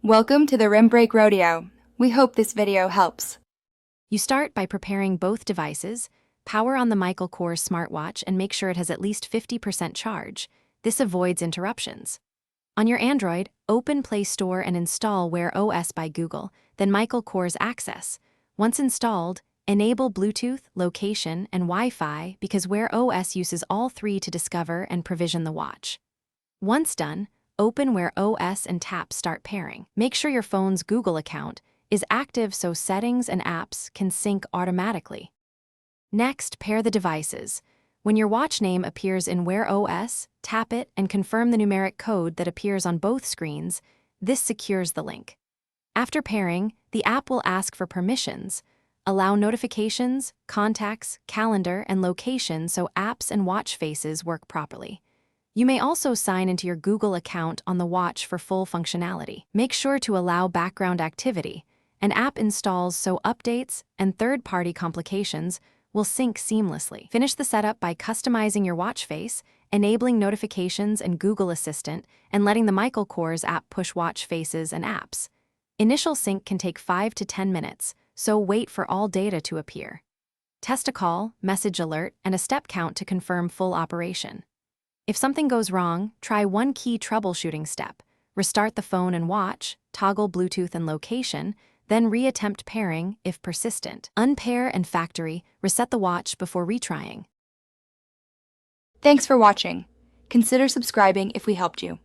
Welcome to the Rim Break Rodeo. We hope this video helps. You start by preparing both devices, power on the Michael Kors smartwatch and make sure it has at least 50% charge. This avoids interruptions. On your Android, open Play Store and install Wear OS by Google, then Michael Kors Access. Once installed, enable Bluetooth, location, and Wi-Fi because Wear OS uses all three to discover and provision the watch. Once done, open Wear OS and tap Start Pairing. Make sure your phone's Google account is active so settings and apps can sync automatically. Next, pair the devices. When your watch name appears in Wear OS, tap it and confirm the numeric code that appears on both screens. This secures the link. After pairing, the app will ask for permissions. Allow notifications, contacts, calendar, and location so apps and watch faces work properly. You may also sign into your Google account on the watch for full functionality. Make sure to allow background activity. An app installs so updates and third-party complications will sync seamlessly. Finish the setup by customizing your watch face, enabling notifications and Google Assistant, and letting the Michael Kors app push watch faces and apps. Initial sync can take 5 to 10 minutes, so wait for all data to appear. Test a call, message alert, and a step count to confirm full operation. If something goes wrong, try one key troubleshooting step. Restart the phone and watch, toggle Bluetooth and location, then reattempt pairing if persistent. Unpair and factory, reset the watch before retrying. Thanks for watching. Consider subscribing if we helped you.